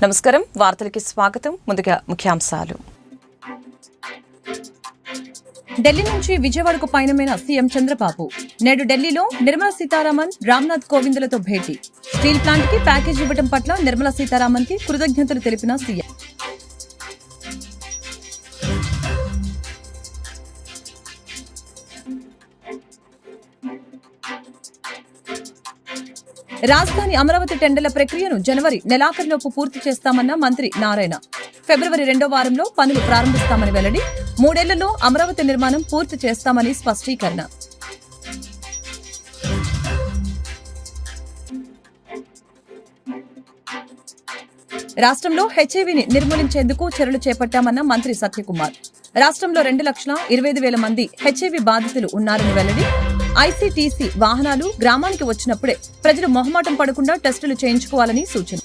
నమస్కారం వార్తలకి స్వాగతం ముందుగా ముఖ్యాంశాలు ఢిల్లీ నుంచి విజయవాడకు పయనమైన సీఎం చంద్రబాబు నేడు ఢిల్లీలో నిర్మలా సీతారామన్ రామ్నాథ్ కోవింద్లతో భేటీ స్టీల్ ప్లాంట్ కి ప్యాకేజ్ ఇవ్వడం పట్ల నిర్మలా సీతారామన్ కి కృతజ్ఞతలు తెలిపిన సీఎం రాజధాని అమరావతి టెండర్ల ప్రక్రియను జనవరి నెలాఖరులోపు పూర్తి చేస్తామన్న మంత్రి నారాయణ ఫిబ్రవరి 2వ వారంలో పనులు ప్రారంభిస్తామని వెల్లడి 3 ఏళ్లలో అమరావతి నిర్మాణం పూర్తి చేస్తామని స్పష్టీకరణ రాష్ట్రంలో హెచ్ఐవీని నిర్మూలించేందుకు చర్యలు చేపట్టామన్న మంత్రి సత్యకుమార్ రాష్ట్రంలో 2,25,000 మంది హెచ్ఐవీ బాధితులు ఉన్నారని వెల్లడి ఐసీటీసీ వాహనాలు గ్రామానికి వచ్చినప్పుడే ప్రజలు మొహమాటం పడకుండా టెస్టులు చేయించుకోవాలని సూచన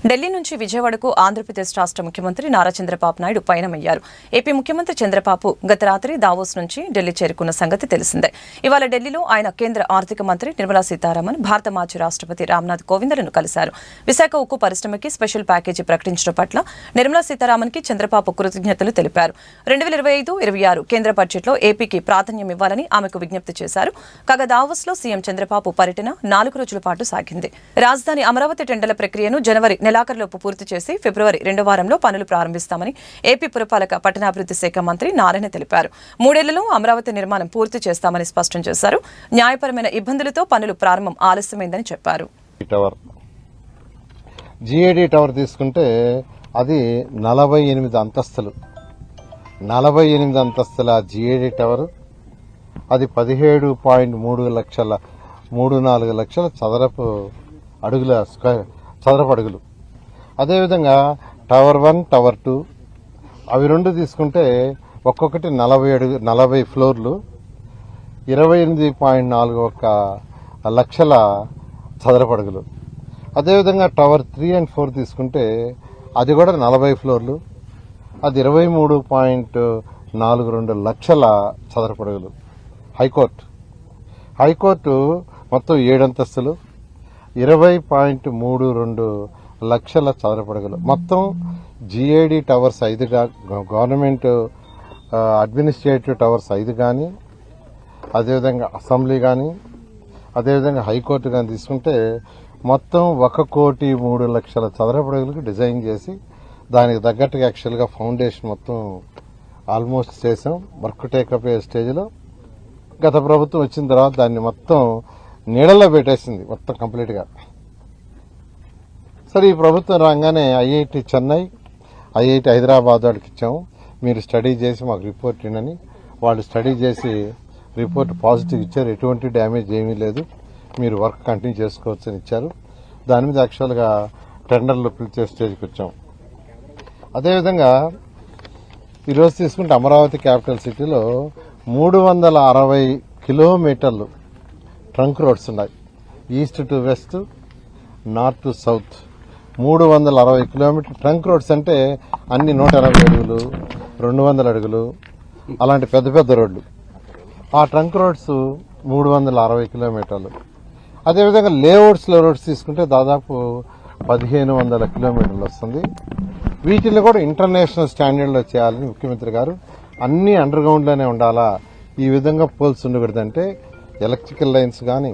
ఢిల్లీ నుంచి విజయవాడకు ఆంధ్రప్రదేశ్ రాష్ట్ర ముఖ్యమంత్రి నారా చంద్రబాబు నాయుడు పయనమయ్యారు. ఏపీ ముఖ్యమంత్రి చంద్రబాబు గత రాత్రి దావోస్ నుంచి ఢిల్లీ చేరుకున్న సంగతి తెలిసిందే. ఇవాళ ఢిల్లీలో ఆయన కేంద్ర ఆర్థిక మంత్రి నిర్మలా సీతారామన్, భారత మాజీ రాష్ట్రపతి రామ్నాథ్ కోవింద్లను కలిశారు. విశాఖ ఉక్కు పరిశ్రమకి స్పెషల్ ప్యాకేజీ ప్రకటించడం పట్ల నిర్మలా సీతారామన్ కి చంద్రబాబు కృతజ్ఞతలు తెలిపారు. 2025-26 కేంద్ర బడ్జెట్లో ఏపీకి ప్రాధాన్యం ఇవ్వాలని ఆమెకు విజ్ఞప్తి చేశారు. కాగా దావోస్ లో సీఎం చంద్రబాబు పర్యటన 4 రోజుల పాటు సాగింది. రాజధాని అమరావతి టెండర్ల ప్రక్రియను జనవరి నెలాఖరులోపు పూర్తి చేసి ఫిబ్రవరి 2వ వారంలో పనులు ప్రారంభిస్తామని ఏపీ పురపాలక పట్టణాభివృద్ధి శాఖ మంత్రి నారాయణ తెలిపారు. 3 ఏళ్లలో అమరావతి నిర్మాణం పూర్తి చేస్తామని స్పష్టం చేశారు. న్యాయపరమైన ఇబ్బందులతో పనులు ప్రారంభం ఆలస్యమైందని చెప్పారు. జిఏడి టవర్ తీసుకుంటే అది 48 అంతస్తులు 48 అంతస్తుల జిఏడి టవర్ అది 17.34 లక్షల చదరపు అడుగులు. అదేవిధంగా టవర్ 1, టవర్ 2 అవి రెండు తీసుకుంటే ఒక్కొక్కటి 40 ఫ్లోర్లు 28.41 లక్షల చదరపడుగులు. అదేవిధంగా టవర్ 3 and 4 తీసుకుంటే అది కూడా 40 ఫ్లోర్లు అది 23.42 లక్షల చదరపడుగులు. హైకోర్టు మొత్తం 7 అంతస్తులు 20.32 లక్షల చదరపడుగులు. మొత్తం GID towers 5 government administrative towers 5 కానీ అదేవిధంగా అసెంబ్లీ కానీ అదేవిధంగా హైకోర్టు కానీ తీసుకుంటే మొత్తం 1,03 లక్షల చదరపడుగులకు డిజైన్ చేసి దానికి తగ్గట్టుగా యాక్చువల్గా ఫౌండేషన్ మొత్తం ఆల్మోస్ట్ చేసాం. వర్క్ టేకప్ అయ్యే స్టేజ్లో గత ప్రభుత్వం వచ్చిన తర్వాత దాన్ని మొత్తం నీడల్లో పెట్టేసింది మొత్తం కంప్లీట్గా. సరే ఈ ప్రభుత్వం రాగానే ఐఐటి చెన్నై, ఐఐటి హైదరాబాద్ వాడికి ఇచ్చాము. మీరు స్టడీ చేసి మాకు రిపోర్ట్ ఇవ్వని వాళ్ళు స్టడీ చేసి రిపోర్ట్ పాజిటివ్ ఇచ్చారు. ఎటువంటి డ్యామేజ్ ఏమీ లేదు, మీరు వర్క్ కంటిన్యూ చేసుకోవచ్చు అని ఇచ్చారు. దాని మీద యాక్చువల్గా టెండర్లు పిలిచే స్టేజ్కి వచ్చాం. అదేవిధంగా ఈరోజు తీసుకుంటే అమరావతి క్యాపిటల్ సిటీలో 360 కిలోమీటర్లు ట్రంక్ రోడ్స్ ఉన్నాయి. East to west, north to south 360 kilometre trunk roads అంటే అన్ని 180 అడుగులు 200 అడుగులు అలాంటి పెద్ద పెద్ద రోడ్లు. ఆ ట్రంక్ రోడ్స్ 360 కిలోమీటర్లు. అదేవిధంగా లేఅవుట్స్లో రోడ్స్ తీసుకుంటే దాదాపు 1,500 కిలోమీటర్లు వస్తుంది. వీటిని కూడా ఇంటర్నేషనల్ స్టాండర్డ్లో చేయాలని ముఖ్యమంత్రి గారు అన్ని అండర్ గ్రౌండ్లోనే ఉండాలా, ఈ విధంగా పోల్స్ ఉండకూడదంటే ఎలక్ట్రికల్ లైన్స్ కానీ.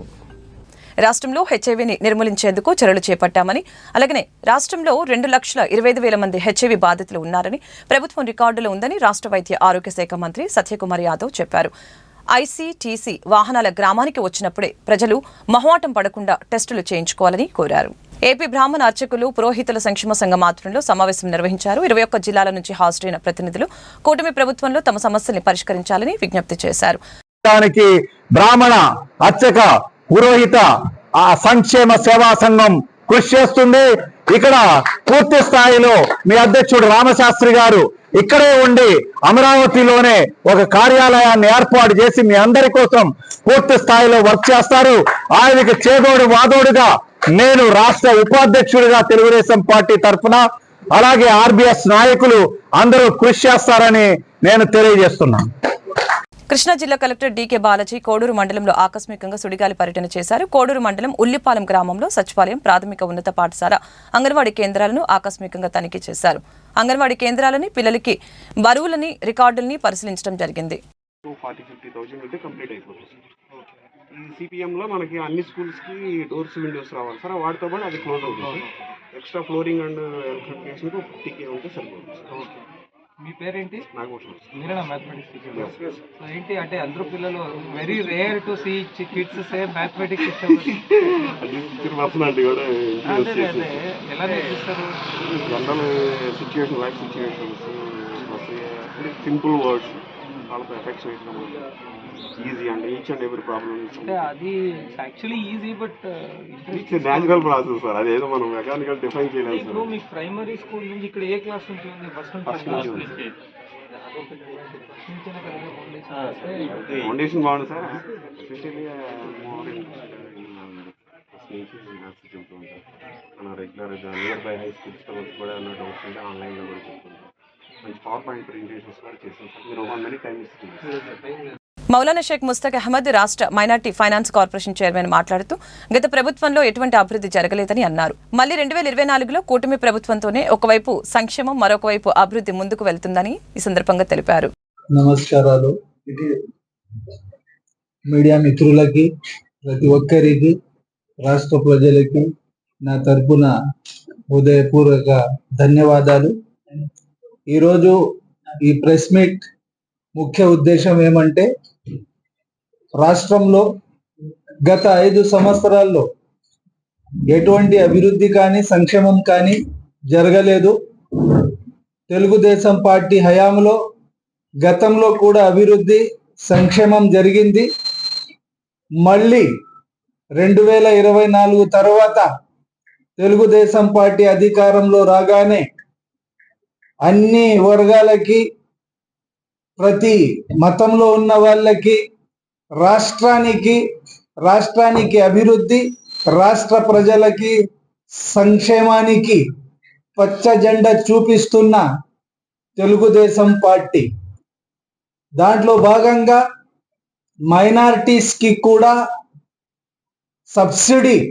రాష్ట్రంలో హెచ్ఐవీని నిర్మూలించేందుకు చర్యలు చేపట్టామని అలాగనే రాష్ట్రంలో 2,25,000 మంది హెచ్ఐవీ బాధితులు ఉన్నారని ప్రభుత్వం రికార్డులో ఉందని రాష్ట్ర వైద్య ఆరోగ్య శాఖ మంత్రి సత్యకుమార్ యాదవ్ చెప్పారు. ఐసీటీసీ వాహనాల గ్రామానికి వచ్చినప్పుడే ప్రజలు మొహమాటం పడకుండా టెస్టులు చేయించుకోవాలని కోరారు. ఏపీ బ్రాహ్మణ అర్చకులు పురోహితుల సంక్షేమ సంఘం ఆధ్వర్యంలో సమావేశం నిర్వహించారు. 21 జిల్లాల నుంచి హాజరైన ప్రతినిధులు కూటమి ప్రభుత్వంలో తమ సమస్యల్ని పరిష్కరించాలని విజ్ఞప్తి చేశారు. బ్రాహ్మణ అర్చక పురోహిత సంక్షేమ సేవా సంఘం కృషి చేస్తుంది. ఇక్కడ పూర్తి స్థాయిలో మీ అధ్యక్షుడు రామశాస్త్రి గారు ఇక్కడే ఉండి అమరావతిలోనే ఒక కార్యాలయాన్ని ఏర్పాటు చేసి మీ అందరి కోసం పూర్తి స్థాయిలో వర్క్ చేస్తారు. ఆయనకి చేదోడు వాదోడుగా నేను రాష్ట్ర ఉపాధ్యక్షుడిగా తెలుగుదేశం పార్టీ తరఫున అలాగే ఆర్బీఎస్ నాయకులు అందరూ కృషి చేస్తారని నేను తెలియజేస్తున్నాను. కృష్ణా జిల్లా కలెక్టర్ డీకే బాలాజీ కోడూరు మండలంలో ఆకస్మికంగా సుడిగాలి పర్యటన చేశారు. కోడూరు మండలం ఉల్లిపాలెం గ్రామంలో సచివాలయం, ప్రాథమిక ఉన్నత పాఠశాల, అంగన్వాడీ కేంద్రాలను ఆకస్మికంగా తనిఖీ చేశారు. అంగన్వాడీ కేంద్రాలని, పిల్లలకి బరువులని, రికార్డుల్ని పరిశీలించడం జరిగింది. 40-50,000 అయితే కంప్లీట్ అయిపోతుంది. ఈ సిపిఎంలో మనకి అన్ని స్కూల్స్కి డోర్స్, విండోస్ రావాలి సార్. వాటితో పాటు అది క్లోజ్ అవుతుంది. ఎక్స్ట్రా ఫ్లోరింగ్ అండ్ ఎలక్ట్రిఫికేషన్కి 50K ఉంటే సరిపోతుంది. మీ పేరేంటి? నాగభూషణ్. మీరేనా మ్యాథమెటిక్స్ టీచర్? సో ఏంటి అంటే అందరూ పిల్లలు very rare to see kids say mathematics ఇష్టం. పర్సనాలిటీ కూడా అదే ఎలా నేర్పిస్తారు? General situation, life situations, simple words, వాళ్ళతో ఎఫెక్ట్స్ వేయడం easy and each and every problem. అంటే అది actually easy but natural process sir. అదేదో మనం మెకానికల్ డిఫైన్ చేయలేదు సార్. ఇప్పుడు మీకు ప్రైమరీ స్కూల్ నుంచి ఇక్కడ ఏ క్లాస్ నుంచి ఉంది? ఫస్ట్ నుంచి ఫౌండేషన్ బాగుంది సార్. ఎస్పెషల్లీ చెప్తూ ఉంటారు మన రెగ్యులర్ నియర్ బై హై స్కూల్స్తో కూడా ఉన్న డౌట్స్ ఉంటే ఆన్లైన్లో కూడా చెప్తుంటారు. మంచి పవర్ పాయింట్ ప్రెజెంటేషన్స్ కూడా చేస్తాం సార్. మీరు 1 minute టైం ఇస్తుంది. మౌలానా షేక్ ముస్తక్ అహ్మద్ రాష్ట్ర మైనార్టీ ఫైనాన్స్ కార్పొరేషన్ చైర్మన్ మాట్లాడుతూ గత ప్రభుత్వంలో ఎటువంటి అభివృద్ధి జరగలేదని అన్నారు. మళ్లీ 2024లో కూటమి ప్రభుత్వంతోనే ఒకవైపు సంక్షేమం, మరొక వైపు అభివృద్ధి ముందుకు వెళ్తుందని ఈ సందర్భంగా తెలిపారు. నమస్కారాలు. మీడియా మిత్రులకి, ప్రతి ఒక్కరికి, రాష్ట్ర ప్రజలకి నా తరపున హృదయపూర్వక ధన్యవాదాలు. ఈరోజు ఈ ప్రెస్ మీట్ ముఖ్య ఉద్దేశం ఏమంటే, రాష్ట్రంలో గత 5 సంవత్సరాల్లో ఎటువంటి అభివృద్ధి కానీ సంక్షేమం కానీ జరగలేదు. తెలుగుదేశం పార్టీ హయాంలో గతంలో కూడా అభివృద్ధి సంక్షేమం జరిగింది. మళ్ళీ 2024 తర్వాత తెలుగుదేశం పార్టీ అధికారంలో రాగానే అన్ని వర్గాలకి, ప్రతి మతంలో ఉన్న వాళ్ళకి, రాష్ట్రానికి అభివృద్ధి, రాష్ట్ర ప్రజలకి సంక్షేమానికి పచ్చ జెండా చూపిస్తున్న తెలుగుదేశం పార్టీ. దాంట్లో భాగంగా మైనారిటీస్కి కూడా సబ్సిడీతో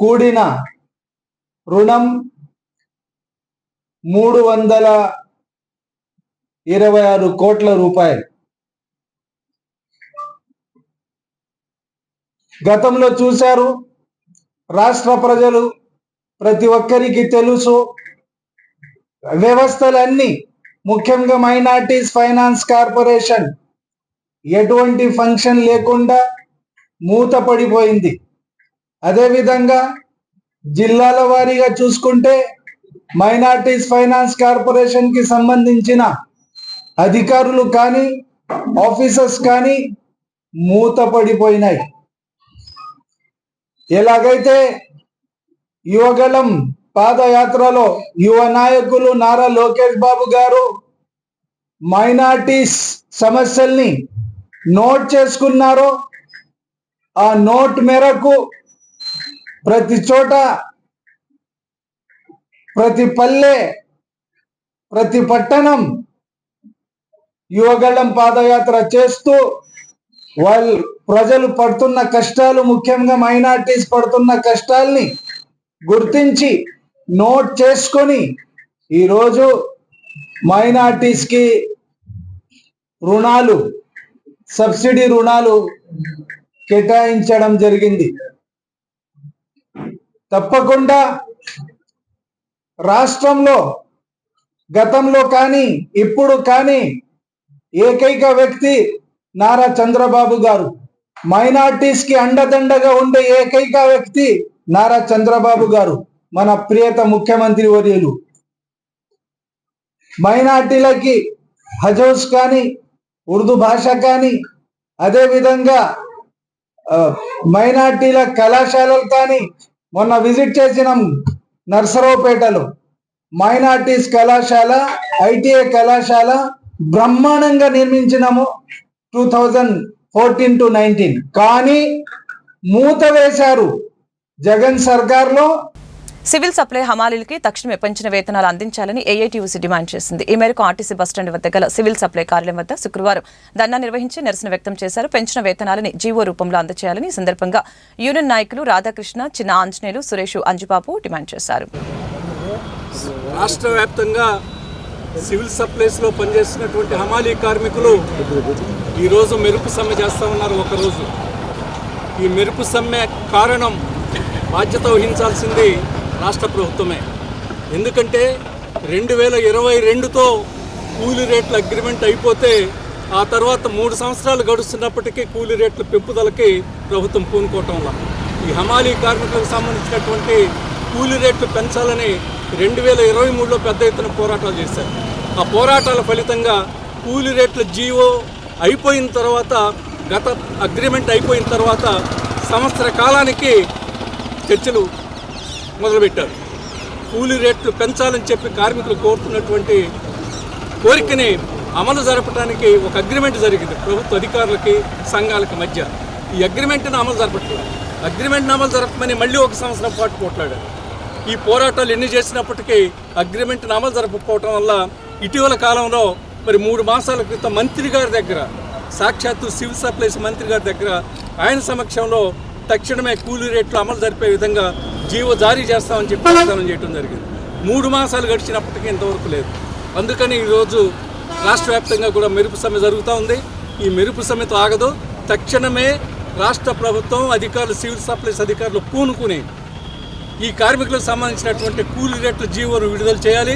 కూడిన రుణం 326 కోట్ల రూపాయలు. గతంలో చూశారు, రాష్ట్ర ప్రజలు, ప్రతి ఒక్కరికి తెలుసు, వ్యవస్థలన్నీ ముఖ్యంగా మైనార్టీస్ ఫైనాన్స్ కార్పొరేషన్ ఎటువంటి ఫంక్షన్ లేకుండా మూతపడిపోయింది. అదేవిధంగా జిల్లాల వారీగా చూసుకుంటే మైనార్టీస్ ఫైనాన్స్ కార్పొరేషన్ కి సంబంధించిన అధికారులు కానీ, ఆఫీసర్స్ కానీ మూతపడిపోయినాయి. ఎలాగైతే యువగళం పాదయాత్రలో యువ నాయకులు నారా లోకేష్ బాబు గారు మైనార్టీస్ సమస్యల్ని నోట్ చేసుకున్నారో, ఆ నోట్ మేరకు ప్రతి చోట, ప్రతి పల్లె, ప్రతి పట్టణం యువగళం పాదయాత్ర చేస్తూ ప్రజలు పడుతున్న కష్టాలు, ముఖ్యంగా మైనార్టీస్ పడుతున్న కష్టాల్ని గుర్తించి నోట్ చేసుకొని ఈరోజు మైనార్టీస్కి రుణాలు, సబ్సిడీ రుణాలు కేటాయించడం జరిగింది. తప్పకుండా రాష్ట్రంలో గతంలో కానీ ఇప్పుడు కానీ ఏకైక వ్యక్తి నారా చంద్రబాబు గారు. మైనార్టీస్ కి అండదండగా ఉండే ఏకైక వ్యక్తి నారా చంద్రబాబు గారు, మన ప్రియత ముఖ్యమంత్రి వర్యులు. మైనార్టీలకి హజౌస్ కానీ, ఉర్దూ భాష కానీ, అదేవిధంగా మైనార్టీల కళాశాలలు కానీ, మొన్న విజిట్ చేసినాం నర్సరావుపేటలో మైనార్టీస్ కళాశాల, ఐటీఐ కళాశాల బ్రహ్మాండంగా నిర్మించినాము 2014 to 19. కానీ మూత వేశారు. జగన్ సర్కార్లో సివిల్ సప్లై హమాలీలకి తక్షణమే పెంచిన వేతనాలు అందించాలని ఏఐటీయూసీ డిమాండ్ చేసింది. ఈ మేరకు ఆర్టీసీ బస్టాండ్ వద్ద గల సివిల్ సప్లై కార్యాలయం వద్ద శుక్రవారం ధర్నా నిర్వహించి నిరసన వ్యక్తం చేశారు. పెంచిన వేతనాలని జీవో రూపంలో అందజేయాలని ఈ సందర్భంగా యూనియన్ నాయకులు రాధాకృష్ణ, చిన్న ఆంజనేయులు, సురేష్, అంజుబాబు డిమాండ్ చేశారు. రాష్ట్ర వ్యాప్తంగా సివిల్ సప్లైస్లో పనిచేస్తున్నటువంటి హమాలీ కార్మికులు ఈరోజు మెరుపు సమ్మె చేస్తూ ఉన్నారు. ఒకరోజు ఈ మెరుపు సమ్మె కారణం బాధ్యత వహించాల్సింది రాష్ట్ర ప్రభుత్వమే. ఎందుకంటే 2022తో కూలీ రేట్ల అగ్రిమెంట్ అయిపోతే ఆ తర్వాత 3 సంవత్సరాలు గడుస్తున్నప్పటికీ కూలీ రేట్ల పెంపుదలకి ప్రభుత్వం పూనుకోవటంలా ఈ హమాలీ కార్మికులకు సంబంధించినటువంటి కూలీ రేట్లు పెంచాలని 2023లో పెద్ద ఎత్తున పోరాటాలు చేశారు. ఆ పోరాటాల ఫలితంగా కూలీ రేట్ల జీవో అయిపోయిన తర్వాత, గత అగ్రిమెంట్ అయిపోయిన తర్వాత సంవత్సర కాలానికి చర్చలు మొదలుపెట్టారు. కూలీ రేట్లు పెంచాలని చెప్పి కార్మికులు కోరుతున్నటువంటి కోరికని అమలు జరపడానికి ఒక అగ్రిమెంట్ జరిగింది ప్రభుత్వ అధికారులకి, సంఘాలకి మధ్య. ఈ అగ్రిమెంట్ను అమలు జరపట్లేదు. అగ్రిమెంట్ను అమలు జరపమని మళ్ళీ 1 సంవత్సరం పాటు పోట్లాడారు. ఈ పోరాటాలు ఎన్ని చేసినప్పటికీ అగ్రిమెంట్ను అమలు జరపకపోవటం వల్ల ఇటీవల కాలంలో మరి 3 మాసాల క్రితం మంత్రి గారి దగ్గర, సాక్షాత్తు సివిల్ సప్లైస్ మంత్రి గారి దగ్గర ఆయన సమక్షంలో తక్షణమే కూలీ రేట్లు అమలు జరిపే విధంగా జీవో జారీ చేస్తామని చెప్పి వాగ్దానం చేయడం జరిగింది. 3 మాసాలు గడిచినప్పటికీ ఇంతవరకు లేదు. అందుకని ఈరోజు రాష్ట్ర వ్యాప్తంగా కూడా మెరుపు సమ్మె జరుగుతూ ఉంది. ఈ మెరుపు సమ్మెతో ఆగదు. తక్షణమే రాష్ట్ర ప్రభుత్వం అధికారులు, సివిల్ సప్లైస్ అధికారులు పూనుకుని ఈ కార్మికులకు సంబంధించినటువంటి కూలీ రేట్ల జీవోను విడుదల చేయాలి.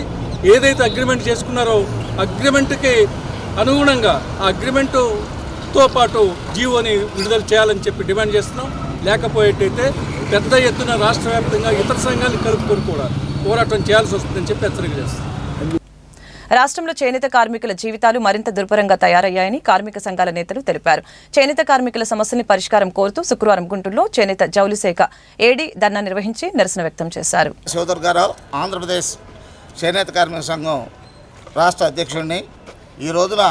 ఏదైతే అగ్రిమెంట్ చేసుకున్నారో అగ్రిమెంట్కి అనుగుణంగా ఆ అగ్రిమెంటుతో పాటు జీవోని విడుదల చేయాలని చెప్పి డిమాండ్ చేస్తున్నాం. లేకపోయేటైతే పెద్ద ఎత్తున రాష్ట్ర వ్యాప్తంగా ఇతర సంఘాలను కలుపుకొని కూడా పోరాటం చేయాల్సి వస్తుందని చెప్పి హెచ్చరిక చేస్తున్నాం. రాష్ట్రంలో చేనేత కార్మికుల జీవితాలు మరింత దుర్భరంగా తయారయ్యాయని కార్మిక సంఘాల నేతలు తెలిపారు. చేనేత కార్మికుల సమస్యల్ని పరిష్కారం కోరుతూ శుక్రవారం గుంటూరులో చేనేత జౌలి శాఖ ఏడీ ధర్నా నిర్వహించి నిరసన వ్యక్తం చేశారు. శివదుర్గారావు, ఆంధ్రప్రదేశ్ చేనేత కార్మిక సంఘం రాష్ట్ర అధ్యక్షుడిని. ఈ రోజున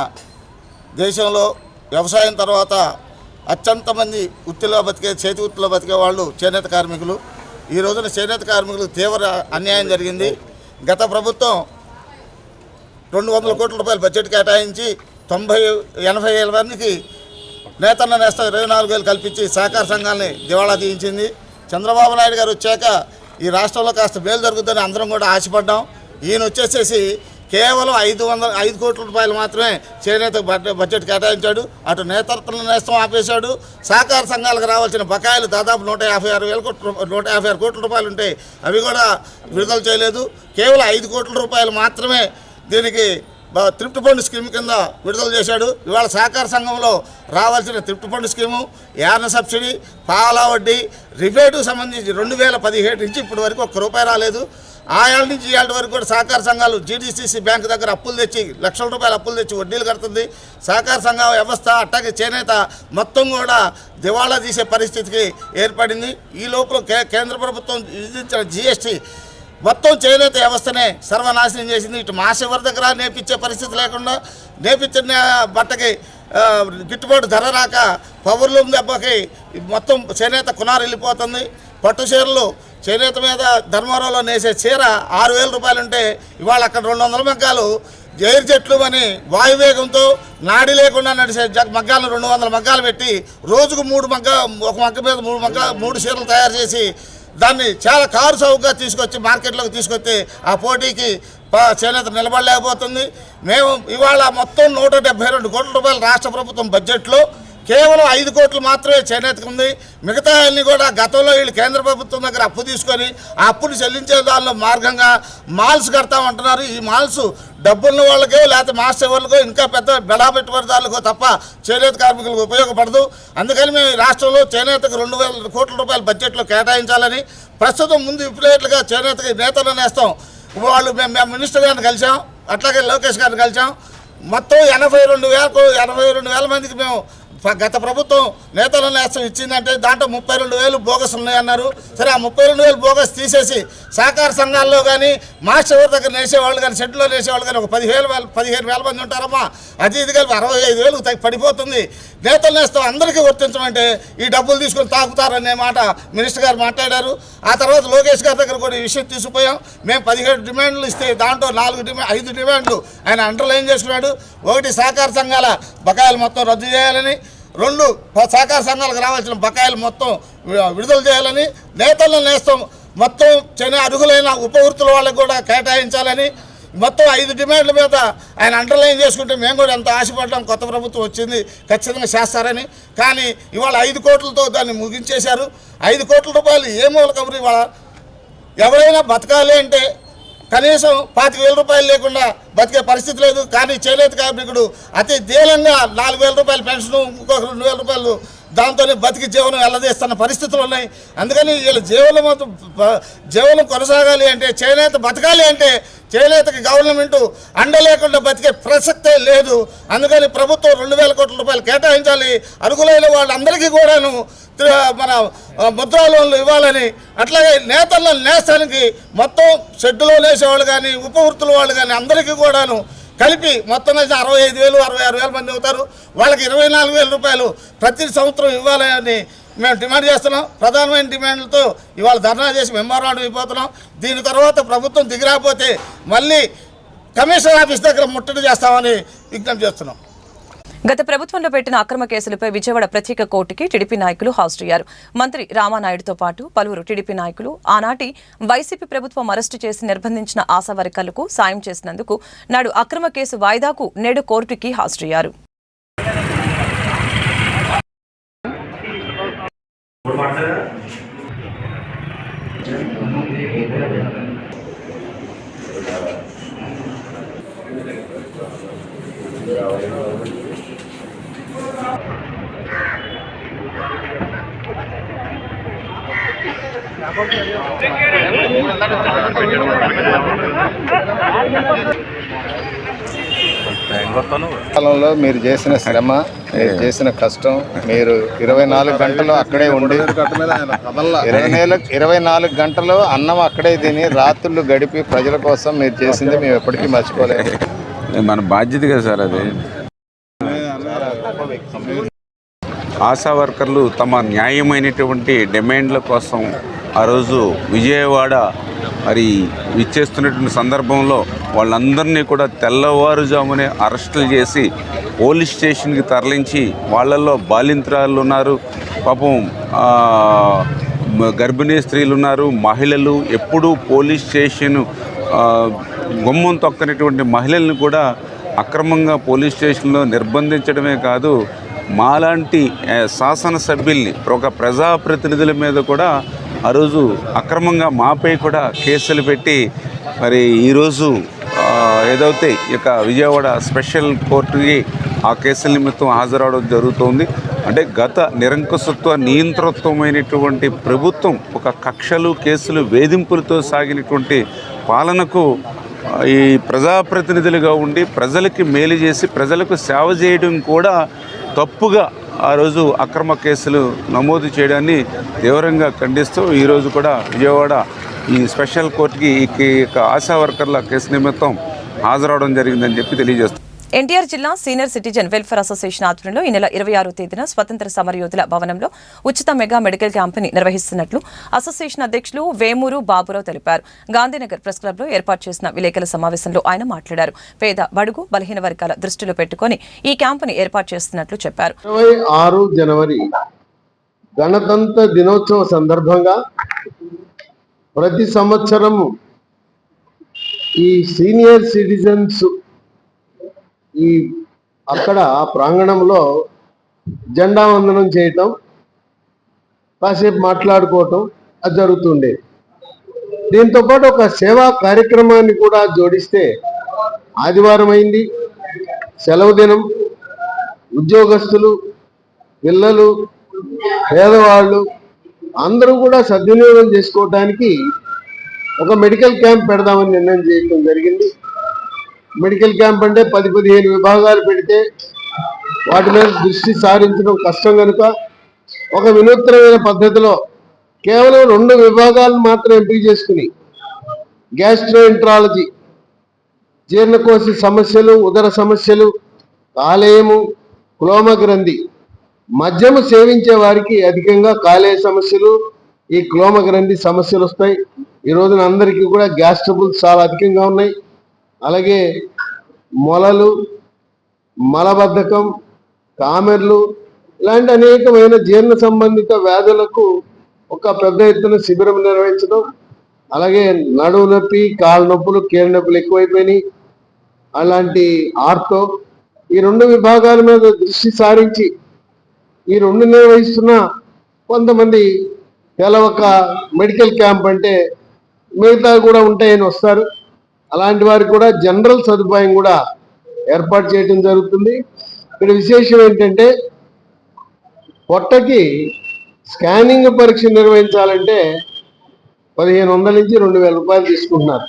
దేశంలో వ్యవసాయం తర్వాత అత్యంత మంది వృత్తిలో బతికే, చేతి వృత్తిలో బతికే వాళ్ళు చేనేత కార్మికులు. ఈ రోజున చేనేత కార్మికులకు తీవ్ర అన్యాయం జరిగింది. గత ప్రభుత్వం 200 కోట్ల రూపాయల బడ్జెట్ కేటాయించి 80,000 మందికి నేతన్న నేస్తం 24,000 కల్పించి సహకార సంఘాలని దివాళా తీయించింది. చంద్రబాబు నాయుడు గారు వచ్చాక ఈ రాష్ట్రంలో కాస్త మేలు జరుగుతుందని అందరం కూడా ఆశపడ్డాం. ఈయన వచ్చేసేసి కేవలం 5 కోట్ల రూపాయలు మాత్రమే చేనేత బడ్జెట్ కేటాయించాడు. అటు నేతృత్వం నేస్తం ఆపేశాడు. సహకార సంఘాలకు రావాల్సిన బకాయిలు దాదాపు 156 కోట్ల రూపాయలు ఉంటాయి, అవి కూడా విడుదల చేయలేదు. కేవలం 5 కోట్ల రూపాయలు మాత్రమే దీనికి త్రిప్ట్ ఫండ్ స్కీమ్ కింద విడుదల చేశాడు. ఇవాళ సహకార సంఘంలో రావాల్సిన త్రిప్ట్ ఫండ్ స్కీము, యార్న సబ్సిడీ, పావలా వడ్డీ, రిబేటు సంబంధించి 2017 నుంచి ఇప్పటి వరకు 1 రూపాయి రాలేదు. ఆ ఏళ్ళ నుంచి ఈ ఏళ్ళ వరకు కూడా సహకార సంఘాలు జీడీసీసీ బ్యాంకు దగ్గర అప్పులు తెచ్చి, లక్షల రూపాయలు అప్పులు తెచ్చి వడ్డీలు కడుతుంది. సహకార సంఘ వ్యవస్థ అట్టాగే చేనేత మొత్తం కూడా దివాళా తీసే పరిస్థితికి ఏర్పడింది. ఈ లోపల కేంద్ర ప్రభుత్వం విధించిన జీఎస్టీ మొత్తం చేనేత వ్యవస్థనే సర్వనాశనం చేసింది. ఇటు మాసెవరి దగ్గర నేర్పించే పరిస్థితి లేకుండా, నేర్పించిన బట్టకి గిట్టుబాటు ధర రాక పవర్లూమ్ దెబ్బకి మొత్తం చేనేత కునారు వెళ్ళిపోతుంది. పట్టు చీరలు చేనేత మీద ధర్మవరంలో నేసే చీర 6,000 రూపాయలు ఉంటే ఇవాళ అక్కడ 200 మగ్గాలు ఎయిర్ జెట్లు అని వాయువేగంతో నాడి లేకుండా నడిచే మగ్గాలను 200 మగ్గాలు పెట్టి రోజుకు 3 ఒక మగ్గ మీద 3 చీరలు తయారు చేసి దాన్ని చాలా కారు చౌకగా తీసుకొచ్చి మార్కెట్లోకి తీసుకొస్తే ఆ పోటీకి చేనేత నిలబడలేకపోతుంది. మేము ఇవాళ మొత్తం 172 కోట్ల రూపాయలు రాష్ట్ర ప్రభుత్వం బడ్జెట్లో కేవలం 5 కోట్లు మాత్రమే చేనేతకు ఉంది. మిగతా అన్ని కూడా గతంలో వీళ్ళు కేంద్ర ప్రభుత్వం దగ్గర అప్పు తీసుకొని ఆ అప్పును చెల్లించే దానిలో మార్గంగా మాల్స్ కడతామంటున్నారు. ఈ మాల్స్ డబ్బున్న వాళ్ళకో లేకపోతే మాస్టర్ వాళ్ళకో ఇంకా పెద్ద బెడా పెట్టుబడిదారులకో తప్ప చేనేత కార్మికులకు ఉపయోగపడదు. అందుకని మేము ఈ రాష్ట్రంలో చేనేతకు 2,000 కోట్ల రూపాయల బడ్జెట్లో కేటాయించాలని, ప్రస్తుతం ముందు ఇప్పుడేట్లుగా చేనేతకి నేతలు నేస్తాం వాళ్ళు మేము మినిస్టర్ గారిని కలిసాం, అట్లాగే లోకేష్ గారిని కలిసాం. మొత్తం 82,000 మందికి మేము గత ప్రభుత్వం నేతల నేస్తం ఇచ్చిందంటే దాంట్లో 32,000 బోగస్ ఉన్నాయన్నారు. సరే, ఆ 32,000 బోగస్ తీసేసి సహకార సంఘాల్లో కానీ మాస్టర్ ఎవరి దగ్గర నేసేవాళ్ళు కానీ షెడ్లో నేసేవాళ్ళు కానీ ఒక 15,000 మంది ఉంటారమ్మా. అది ఇది కలిపి 65,000 పడిపోతుంది. నేతల నేస్తం అందరికీ వర్తించమంటే ఈ డబ్బులు తీసుకొని తాకుతారనే మాట మినిస్టర్ గారు మాట్లాడారు. ఆ తర్వాత లోకేష్ గారి దగ్గర కూడా ఈ విషయం తీసుకుపోయాం. మేము 17 డిమాండ్లు ఇస్తే దాంట్లో 5 డిమాండ్లు ఆయన అండర్లైన్ చేసుకున్నాడు. 1 సహకార సంఘాల బకాయిలు మొత్తం రద్దు చేయాలని, 2 సహకార సంఘాలకు రావాల్సిన బకాయిలు మొత్తం విడుదల చేయాలని, నేతలను నేస్తం మొత్తం అర్హులైన ఉపవృత్తుల వాళ్ళకు కూడా కేటాయించాలని, మొత్తం 5 డిమాండ్ల మీద ఆయన అండర్లైన్ చేసుకుంటే మేము కూడా ఎంత ఆశపడ్డాం. కొత్త ప్రభుత్వం వచ్చింది, ఖచ్చితంగా చేస్తారని. కానీ ఇవాళ 5 కోట్లతో దాన్ని ముగించేశారు. 5 కోట్ల రూపాయలు ఏ మూల కబురు. ఇవాళ ఎవరైనా బతకాలి అంటే కనీసం 25,000 రూపాయలు లేకుండా బతికే పరిస్థితి లేదు. కానీ చేనేత కార్మికుడు అతి దీనంగా 4,000 రూపాయల పెన్షన్, ఇంకొక 2,000 రూపాయలు దాంతోనే బతికి జీవనం వెళ్ళదీస్తున్న పరిస్థితులు ఉన్నాయి. అందుకని వీళ్ళ జీవనం కొనసాగాలి అంటే, చేనేత బతకాలి అంటే చేనేతకి గవర్నమెంట్ అండ లేకుండా బతికే ప్రసక్తే లేదు. అందుకని ప్రభుత్వం 2,000 కోట్ల రూపాయలు కేటాయించాలి. అర్హులైన వాళ్ళందరికీ కూడాను మన ముద్రా లోన్లు ఇవ్వాలని, అట్లాగే నేతల నేస్తానికి మొత్తం షెడ్డులో నేసేవాళ్ళు కానీ ఉపవృత్తుల వాళ్ళు కానీ అందరికీ కూడాను కలిపి మొత్తం 65,000 66,000 మంది అవుతారు. వాళ్ళకి 24,000 రూపాయలు ప్రతి సంవత్సరం ఇవ్వాలని మేము డిమాండ్ చేస్తున్నాం. ప్రధానమైన డిమాండ్లతో ఇవాళ ధర్నా చేసి మెమోరాండం అయిపోతున్నాం. దీని తర్వాత ప్రభుత్వం దిగిరాకపోతే మళ్ళీ కమిషనర్ ఆఫీస్ దగ్గర ముట్టడి చేస్తామని విజ్ఞప్తి చేస్తున్నాం. గత ప్రభుత్వంలో పెట్టిన అక్రమ కేసులపై విజయవాడ ప్రత్యేక కోర్టుకి టీడీపీ నాయకులు హాజరయ్యారు. మంత్రి రామానాయుడుతో పాటు పలువురు టీడీపీ నాయకులు ఆనాటి వైసీపీ ప్రభుత్వం అరెస్టు చేసి నిర్బంధించిన ఆశా వర్కర్లకు సాయం చేసినందుకు నాడు అక్రమ కేసు వాయిదాకు నేడు కోర్టుకి హాజరయ్యారు. కాలంలో మీరు చేసిన శ్రమ, మీరు చేసిన కష్టం, మీరు 24 గంటలు అక్కడే ఉండి 24 గంటలు అన్నం అక్కడే తిని రాత్రులు గడిపి ప్రజల కోసం మీరు చేసింది మేము ఎప్పటికీ మర్చిపోలేదు. మన బాధ్యత కదా సార్ అది. ఆశా వర్కర్లు తమ న్యాయమైనటువంటి డిమాండ్ల కోసం ఆ రోజు విజయవాడ మరి ఇచ్చేస్తున్నటువంటి సందర్భంలో వాళ్ళందరినీ కూడా తెల్లవారుజామునే అరెస్టులు చేసి పోలీస్ స్టేషన్కి తరలించి వాళ్ళల్లో బాలింత్రాలు ఉన్నారు, పాపం గర్భిణీ స్త్రీలు ఉన్నారు, మహిళలు. ఎప్పుడూ పోలీస్ స్టేషన్ గుమ్మం తొక్కనటువంటి మహిళల్ని కూడా అక్రమంగా పోలీస్ స్టేషన్లో నిర్బంధించడమే కాదు, మాలాంటి శాసనసభ్యుల్ని ఒక ప్రజాప్రతినిధుల మీద కూడా ఆ రోజు అక్రమంగా మాపై కూడా కేసులు పెట్టి మరి ఈరోజు ఏదైతే ఇక విజయవాడ స్పెషల్ కోర్టుకి ఆ కేసుల నిమిత్తం హాజరవడం జరుగుతోంది. అంటే గత నిరంకుశత్వ నియంతృత్వమైనటువంటి ప్రభుత్వం ఒక కక్షలు కేసులు వేధింపులతో సాగినటువంటి పాలనకు ఈ ప్రజాప్రతినిధులుగా ఉండి ప్రజలకి మేలు చేసి ప్రజలకు సేవ చేయడం కూడా తప్పుగా ఆ రోజు అక్రమ కేసులు నమోదు చేయడాన్ని తీవ్రంగా ఖండిస్తూ ఈరోజు కూడా విజయవాడ ఈ స్పెషల్ కోర్టుకి ఈ ఆశా వర్కర్ల కేసు నిమిత్తం హాజరవడం జరిగిందని చెప్పి తెలియజేస్తుంది. ఎన్టీఆర్ జిల్లా సీనియర్ సిటిజన్ వెల్ఫేర్ అసోసియేషన్ ఆధ్వర్యంలో ఈ నెల 26వ తేదీన స్వతంత్ర సమరయోధుల భవనంలో ఉచిత మెగా మెడికల్ క్యాంపుని నిర్వహిస్తున్నట్లు అసోసియేషన్ అధ్యక్షులు వేమూరు బాబురావు తెలిపారు. గాంధీనగర్ ప్రెస్ క్లబ్ లో ఏర్పాటు చేసిన విలేకరుల సమావేశంలో ఆయన మాట్లాడారు. పేద బడుగు బలహీన వర్గాల దృష్టిలో పెట్టుకుని ఈ క్యాంపుని ఏర్పాటు చేస్తున్నట్లు చెప్పారు. 26 జనవరి గణతంత్ర దినోత్సవ సందర్భంగా ప్రతి సంవత్సరం ఈ సీనియర్ సిటిజన్స్ అక్కడ ప్రాంగణంలో జెండా వందనం చేయటం, కాసేపు మాట్లాడుకోవటం అది జరుగుతుండే. దీంతోపాటు ఒక సేవా కార్యక్రమాన్ని కూడా జోడిస్తే ఆదివారం అయింది, సెలవు దినం, ఉద్యోగస్తులు, పిల్లలు, పేదవాళ్ళు అందరూ కూడా సద్వినియోగం చేసుకోవటానికి ఒక మెడికల్ క్యాంప్ పెడదామని నిర్ణయం చేయడం జరిగింది. మెడికల్ క్యాంప్ అంటే 10-15 విభాగాలు పెడితే వాటి మీద దృష్టి సారించడం కష్టం కనుక ఒక వినూత్నమైన పద్ధతిలో కేవలం 2 విభాగాలను మాత్రం ఎంపిక చేసుకుని గ్యాస్ట్రోఎంట్రాలజీ, జీర్ణకోశ సమస్యలు, ఉదర సమస్యలు, కాలేయము, క్లోమ గ్రంథి, మద్యము సేవించే వారికి అధికంగా కాలేయ సమస్యలు, ఈ క్లోమ గ్రంథి సమస్యలు వస్తాయి. ఈ రోజున అందరికీ కూడా గ్యాస్ ట్రబుల్స్ చాలా అధికంగా ఉన్నాయి. అలాగే మొలలు, మలబద్ధకం, కామెర్లు ఇలాంటి అనేకమైన జీర్ణ సంబంధిత వ్యాధులకు ఒక పెద్ద ఎత్తున శిబిరం నిర్వహించడం, అలాగే నడువు నొప్పి, కాళ్ళ నొప్పులు, కీళ్ళ నొప్పులు ఎక్కువైపోయినాయి, అలాంటి ఆర్థో, ఈ 2 విభాగాల మీద దృష్టి సారించి ఈ 2 నిర్వహిస్తున్న కొంతమంది తెలవక మెడికల్ క్యాంప్ అంటే మిగతా కూడా ఉంటాయని వస్తారు. అలాంటి వారికి కూడా జనరల్ సదుపాయం కూడా ఏర్పాటు చేయడం జరుగుతుంది. ఇక్కడ విశేషం ఏంటంటే పొట్టకి స్కానింగ్ పరీక్ష నిర్వహించాలంటే 1500 నుంచి 2000 రూపాయలు తీసుకుంటున్నారు.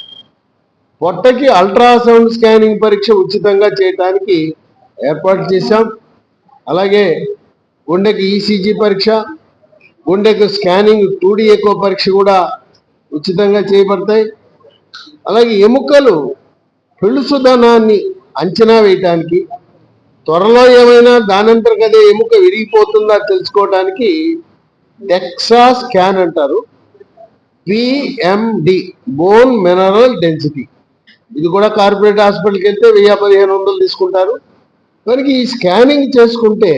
పొట్టకి అల్ట్రాసౌండ్ స్కానింగ్ పరీక్ష ఉచితంగా చేయడానికి ఏర్పాటు చేశాం. అలాగే గుండెకి ఈసీజీ పరీక్ష, గుండెకు స్కానింగ్ 2D ఎకో పరీక్ష కూడా ఉచితంగా చేయబడతాయి. అలాగే ఎముకలు పెళుసుదనాన్ని అంచనా వేయటానికి, త్వరలో ఏమైనా దానంతరగదే ఎముక విరిగిపోతుందా తెలుసుకోవడానికి డెక్సా స్కాన్ అంటారు, పిఎండి, బోన్ మినరల్ డెన్సిటీ, ఇది కూడా కార్పొరేట్ హాస్పిటల్కి వెళ్తే 1000-1500 తీసుకుంటారు. కనుక ఈ స్కానింగ్ చేసుకుంటే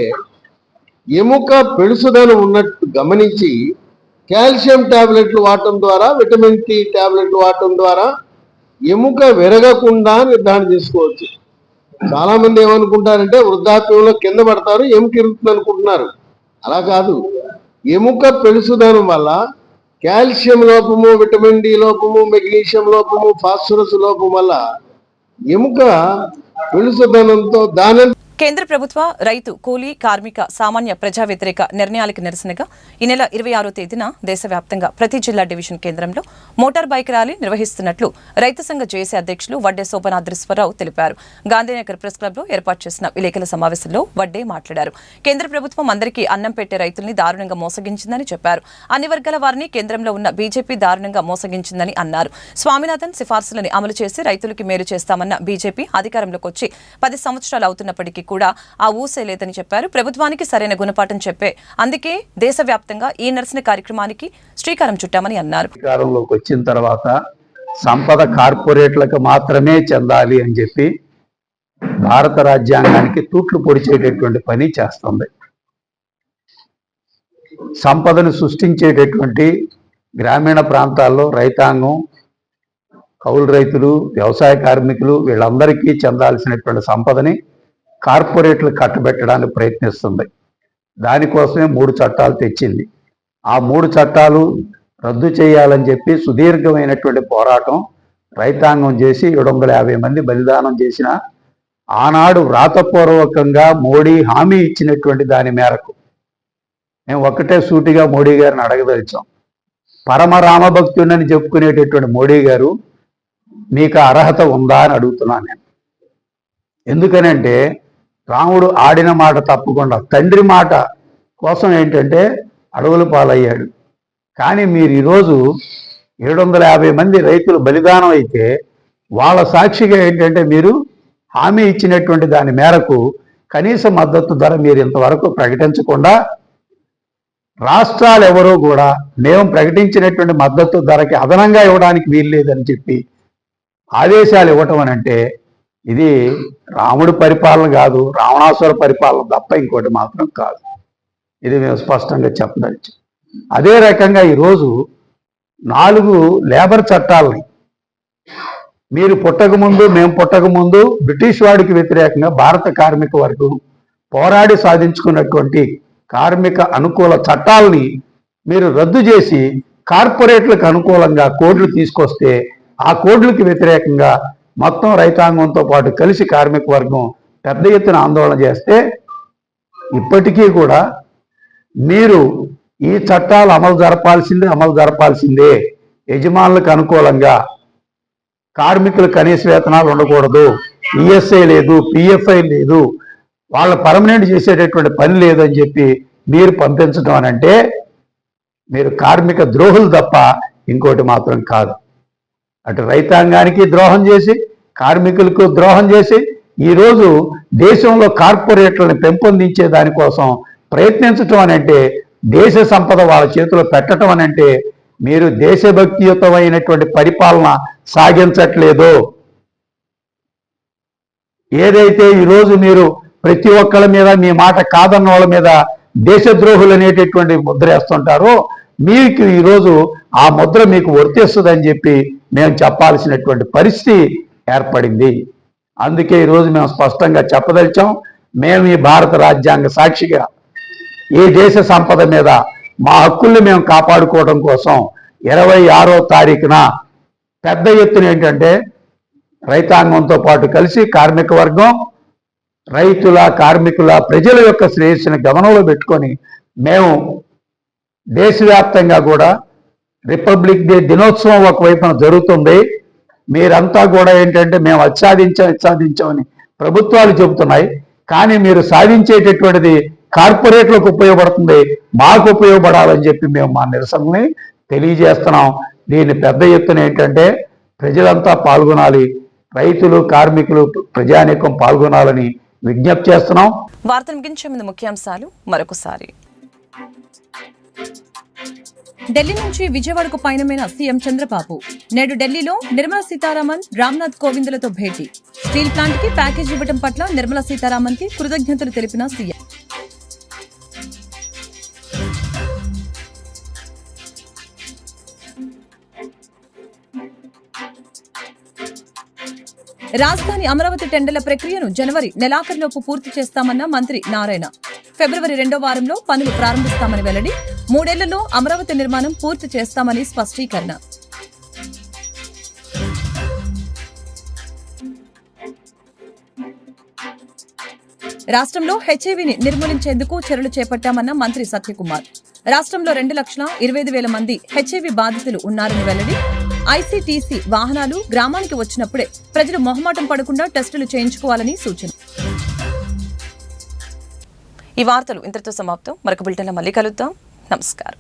ఎముక పెళుసుదనం ఉన్నట్టు గమనించి కాల్షియం టాబ్లెట్లు వాడటం ద్వారా, విటమిన్ టి టాబ్లెట్లు వాడటం ద్వారా ఎముక విరగకుండా నిర్ధారణ చేసుకోవచ్చు. చాలా మంది ఏమనుకుంటారంటే వృద్ధాప్యంలో కింద పడతారు, ఎముక ఇరుగుతుంది అనుకుంటున్నారు. అలా కాదు. ఎముక పెళుసుదనం వల్ల కాల్షియం లోపము, విటమిన్ డి లోపము, మెగ్నీషియం లోపము, ఫాస్ఫరస్ లోపం వల్ల ఎముక పెళుసుదనంతో కేంద్ర ప్రభుత్వ రైతు, కూలీ, కార్మిక, సామాన్య ప్రజా వ్యతిరేక నిర్ణయాలకు నిరసనగా ఈ నెల 26వ తేదీన దేశవ్యాప్తంగా ప్రతి జిల్లా డివిజన్ కేంద్రంలో మోటార్ బైక్ ర్యాలీ నిర్వహిస్తున్నట్లు రైతు సంఘ జేఏసీ అధ్యక్షులు వడ్డే శోభనాద్రీశ్వరరావు తెలిపారు. గాంధీనగర్ ప్రెస్ క్లబ్లో ఏర్పాటు చేసిన విలేకరుల సమావేశంలో వడ్డే మాట్లాడారు. కేంద్ర ప్రభుత్వం అందరికీ అన్నం పెట్టే రైతుల్ని దారుణంగా మోసగించిందని చెప్పారు. అన్ని వర్గాల వారిని కేంద్రంలో ఉన్న బీజేపీ దారుణంగా మోసగించిందని అన్నారు. స్వామినాథన్ సిఫార్సులని అమలు చేసి రైతులకి మేలు చేస్తామన్న బీజేపీ అధికారంలోకి వచ్చి 10 సంవత్సరాలు అవుతున్నప్పటికీ కూడా ఆ ఊసే లేదని చెప్పారు. ప్రభుత్వానికి సరైన గుణపాఠం చెప్పే అందుకే దేశవ్యాప్తంగా ఈ నిరసన కార్యక్రమానికి శ్రీకారం చుట్టామని అన్నారు. అధికారంలోకి వచ్చిన తర్వాత సంపద కార్పొరేట్లకు మాత్రమే చెందాలి అని చెప్పి భారత రాజ్యాంగానికి తూట్లు పొడిచేటటువంటి పని చేస్తుంది. సంపదను సృష్టించేటటువంటి గ్రామీణ ప్రాంతాల్లో రైతాంగం, కౌలు రైతులు, వ్యవసాయ కార్మికులు వీళ్ళందరికీ చెందాల్సినటువంటి సంపదని కార్పొరేట్లు కట్టబెట్టడానికి ప్రయత్నిస్తుంది. దానికోసమే 3 చట్టాలు తెచ్చింది. ఆ 3 చట్టాలు రద్దు చేయాలని చెప్పి సుదీర్ఘమైనటువంటి పోరాటం రైతాంగం చేసి 750 మంది బలిదానం చేసిన ఆనాడు వ్రాతపూర్వకంగా మోడీ హామీ ఇచ్చినటువంటి దాని మేరకు మేము ఒక్కటే సూటిగా మోడీ గారిని అడగదలిచాం. పరమ రామభక్తుడని చెప్పుకునేటటువంటి మోడీ గారు మీకు అర్హత ఉందా అని అడుగుతున్నాను నేను. ఎందుకనంటే రాముడు ఆడిన మాట తప్పకుండా తండ్రి మాట కోసం ఏంటంటే అడవుల పాలయ్యాడు. కానీ మీరు ఈరోజు 750 మంది రైతులు బలిదానం అయితే వాళ్ళ సాక్షిగా ఏంటంటే మీరు హామీ ఇచ్చినటువంటి దాని మేరకు కనీస మద్దతు ధర మీరు ఇంతవరకు ప్రకటించకుండా రాష్ట్రాలు ఎవరూ కూడా మేము ప్రకటించినటువంటి మద్దతు ధరకి అదనంగా ఇవ్వడానికి వీలు లేదని చెప్పి ఆదేశాలు ఇవ్వటం అని అంటే ఇది రాముడి పరిపాలన కాదు, రావణాసుర పరిపాలన తప్ప ఇంకోటి మాత్రం కాదు. ఇది మేము స్పష్టంగా చెప్పదలిచాం. అదే రకంగా ఈరోజు 4 లేబర్ చట్టాలని మీరు పుట్టకముందు, మేము పుట్టకముందు బ్రిటిష్ వాడికి వ్యతిరేకంగా భారత కార్మిక వర్గం పోరాడి సాధించుకున్నటువంటి కార్మిక అనుకూల చట్టాలని మీరు రద్దు చేసి కార్పొరేట్లకు అనుకూలంగా కోడ్లు తీసుకొస్తే ఆ కోడ్లకు వ్యతిరేకంగా మొత్తం రైతాంగంతో పాటు కలిసి కార్మిక వర్గం పెద్ద ఎత్తున ఆందోళన చేస్తే ఇప్పటికీ కూడా మీరు ఈ చట్టాలు అమలు జరపాల్సిందే, యజమానులకు అనుకూలంగా కార్మికుల కనీస వేతనాలు ఉండకూడదు, ఈఎస్ఐ లేదు, పిఎఫ్ఐ లేదు, వాళ్ళ పర్మనెంట్ చేసేటటువంటి పని లేదని చెప్పి మీరు పంపించడం అని అంటే మీరు కార్మిక ద్రోహులు తప్ప ఇంకోటి మాత్రం కాదు. అటు రైతాంగానికి ద్రోహం చేసి కార్మికులకు ద్రోహం చేసి ఈరోజు దేశంలో కార్పొరేట్లను పెంపొందించే దానికోసం ప్రయత్నించటం అని అంటే దేశ సంపద వాళ్ళ చేతిలో పెట్టడం అని అంటే మీరు దేశభక్తియుతమైనటువంటి పరిపాలన సాగించట్లేదు. ఏదైతే ఈరోజు మీరు ప్రతి ఒక్కళ్ళ మీద మీ మాట కాదన్న వాళ్ళ మీద దేశద్రోహులు అనేటటువంటి ముద్ర వేస్తుంటారో మీకు ఈరోజు ఆ ముద్ర మీకు వర్తిస్తుందని చెప్పి మేము చెప్పాల్సినటువంటి పరిస్థితి ఏర్పడింది. అందుకే ఈరోజు మేము స్పష్టంగా చెప్పదలిచాం, మేము ఈ భారత రాజ్యాంగ సాక్షిగా ఈ దేశ సంపద మీద మా హక్కుల్ని మేము కాపాడుకోవడం కోసం 26వ తారీఖున పెద్ద ఎత్తున ఏంటంటే రైతాంగంతో పాటు కలిసి కార్మిక వర్గం, రైతుల, కార్మికుల, ప్రజల యొక్క శ్రేయస్సుని గమనంలో పెట్టుకొని మేము దేశవ్యాప్తంగా కూడా రిపబ్లిక్ డే దినోత్సవం ఒకవైపున జరుగుతుంది. మీరంతా కూడా ఏంటంటే మేము అత్సాధించామని ప్రభుత్వాలు చెబుతున్నాయి, కానీ మీరు సాధించేటటువంటిది కార్పొరేట్లకు ఉపయోగపడుతుంది, మాకు ఉపయోగపడాలని చెప్పి మేము మా నిరసనని తెలియజేస్తున్నాం. దీన్ని పెద్ద ఎత్తున ఏంటంటే ప్రజలంతా పాల్గొనాలి, రైతులు, కార్మికులు, ప్రజానీకం పాల్గొనాలని విజ్ఞప్తి చేస్తున్నాం. వార్తలు ముగించే ముందు ముఖ్యాంశాలు మరొకసారి. ఢిల్లీ నుంచి విజయవాడకు పయనమైన సీఎం చంద్రబాబు నేడు ఢిల్లీలో నిర్మలా సీతారామన్, రామ్నాథ్ కోవింద్లతో భేటీ. స్టీల్ ప్లాంట్ కి ప్యాకేజ్ ఇవ్వడం పట్ల నిర్మలా సీతారామన్ కి కృతజ్ఞతలు తెలిపిన సీఎం. రాజధాని అమరావతి టెండర్ల ప్రక్రియను జనవరి నెలాఖరులోపు పూర్తి చేస్తామన్న మంత్రి నారాయణ. ఫిబ్రవరి 2వ వారంలో పనులు ప్రారంభిస్తామని వెల్లడి. 3 ఏళ్లలో అమరావతి నిర్మాణం పూర్తి చేస్తామని స్పష్టీకరణ. రాష్ట్రంలో హెచ్ఐవీని నిర్మూలించేందుకు చర్యలు చేపట్టామన్న మంత్రి సత్యకుమార్. రాష్ట్రంలో 2,25,000 మంది హెచ్ఐవీ బాధితులు ఉన్నారని వెల్లడి. ఐసీటీసీ వాహనాలు గ్రామానికి వచ్చినప్పుడే ప్రజలు మొహమాటం పడకుండా టెస్టులు చేయించుకోవాలని సూచన. ఈ వార్తలు ఇంతటితో సమాప్తం. మరొక బులెటిన్లో మళ్ళీ కలుద్దాం. నమస్కారం.